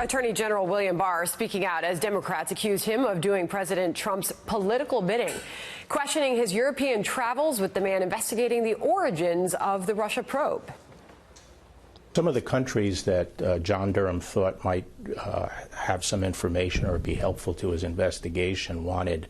Attorney General William Barr speaking out as Democrats accuse him of doing President Trump's political bidding, questioning his European travels with the man investigating the origins of the Russia probe. Some of the countries that John Durham thought might have some information or be helpful to his investigation wanted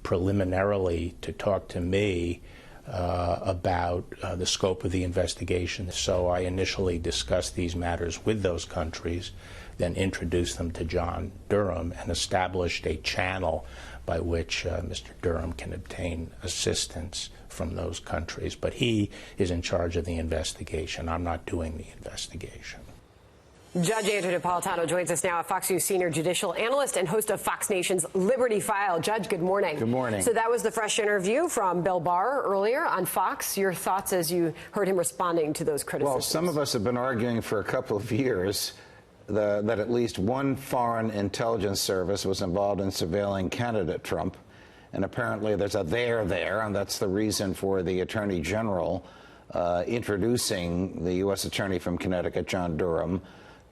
preliminarily to talk to me about the scope of the investigation. So I initially discussed these matters with those countries, then introduced them to John Durham and established a channel by which Mr. Durham can obtain assistance from those countries. But he is in charge of the investigation. I'm not doing the investigation. Judge Andrew Napolitano joins us now, a Fox News senior judicial analyst and host of Fox Nation's Liberty File. Judge, good morning. Good morning. So that was the fresh interview from Bill Barr earlier on Fox. Your thoughts as you heard him responding to those criticisms? Well, some of us have been arguing for a couple of years that at least one foreign intelligence service was involved in surveilling candidate Trump. And apparently there's a there, and that's the reason for the Attorney General introducing the U.S. Attorney from Connecticut, John Durham,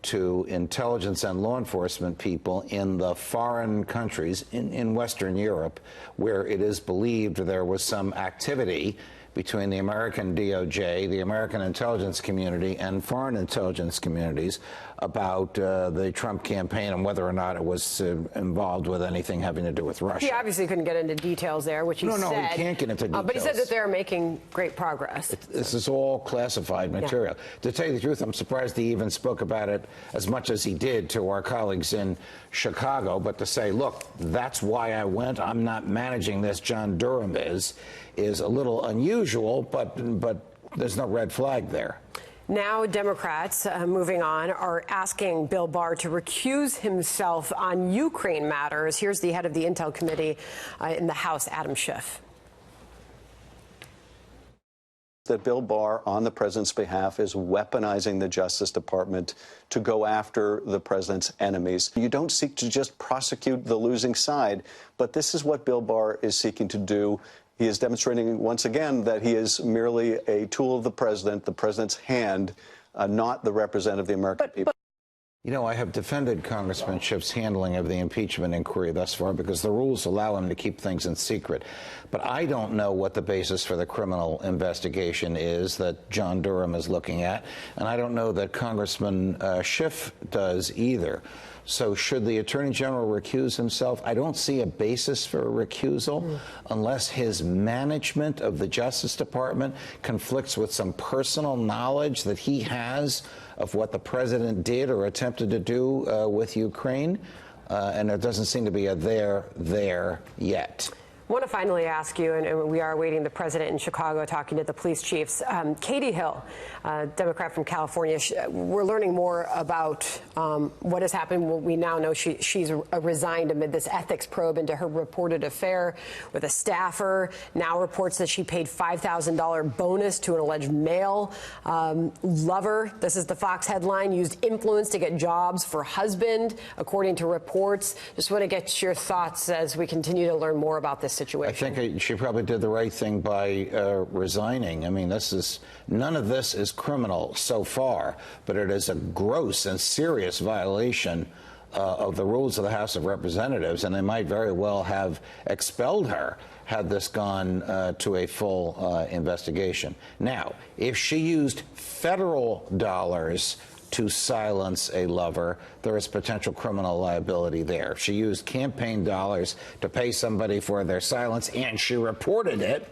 to intelligence and law enforcement people in the foreign countries in Western Europe, where it is believed there was some activity between the American DOJ, the American intelligence community, and foreign intelligence communities about the Trump campaign and whether or not it was involved with anything having to do with Russia. He obviously couldn't get into details there, which he said. No, he can't get into details. But he said that they're making great progress. This is all classified material. Yeah. To tell you the truth, I'm surprised he even spoke about it as much as he did to our colleagues in Chicago. But to say, look, that's why I went, I'm not managing this, John Durham is a little unusual, but there's no red flag there. Now Democrats, moving on, are asking Bill Barr to recuse himself on Ukraine matters. Here's the head of the Intel Committee in the House, Adam Schiff. That Bill Barr, on the president's behalf, is weaponizing the Justice Department to go after the president's enemies. You don't seek to just prosecute the losing side, but this is what Bill Barr is seeking to do. He is demonstrating once again that he is merely a tool of the president's hand, not the representative of the American people. You know, I have defended Congressman Schiff's handling of the impeachment inquiry thus far because the rules allow him to keep things in secret. But I don't know what the basis for the criminal investigation is that John Durham is looking at, and I don't know that Congressman Schiff does either. So should the Attorney General recuse himself? I don't see a basis for a recusal unless his management of the Justice Department conflicts with some personal knowledge that he has of what the president did or attempted to do with Ukraine. And there doesn't seem to be a there yet. I want to finally ask you, and we are awaiting the president in Chicago talking to the police chiefs. Katie Hill, Democrat from California, we're learning more about what has happened. We now know she's resigned amid this ethics probe into her reported affair with a staffer. Now reports that she paid $5,000 bonus to an alleged male lover. This is the Fox headline, used influence to get jobs for husband, according to reports. Just want to get your thoughts as we continue to learn more about this situation. I think she probably did the right thing by resigning. I mean, none of this is criminal so far, but it is a gross and serious violation of the rules of the House of Representatives, and they might very well have expelled her had this gone to a full investigation. Now, if she used federal dollars to silence a lover, there is potential criminal liability there. If she used campaign dollars to pay somebody for their silence and she reported it,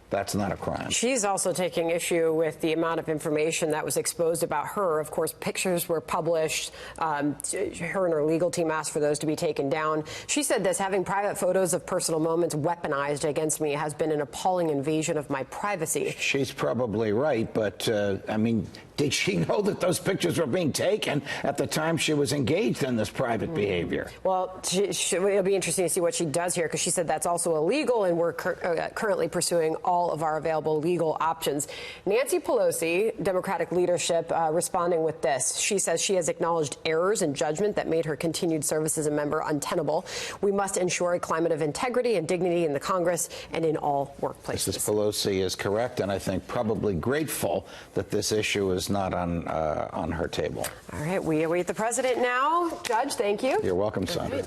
that's not a crime. She's also taking issue with the amount of information that was exposed about her. Of course, pictures were published. Her and her legal team asked for those to be taken down. She said this: having private photos of personal moments weaponized against me has been an appalling invasion of my privacy. She's probably right, but I mean, did she know that those pictures were being taken at the time she was engaged in this private behavior? Well, it'll be interesting to see what she does here, because she said that's also illegal, and we're currently pursuing all all of our available legal options. Nancy Pelosi, Democratic leadership, responding with this. She says she has acknowledged errors in judgment that made her continued service as a member untenable. We must ensure a climate of integrity and dignity in the Congress and in all workplaces. Mrs. Pelosi is correct, and I think probably grateful that this issue is not on her table. All right, we await the president now. Judge, thank you. You're welcome, Sandra.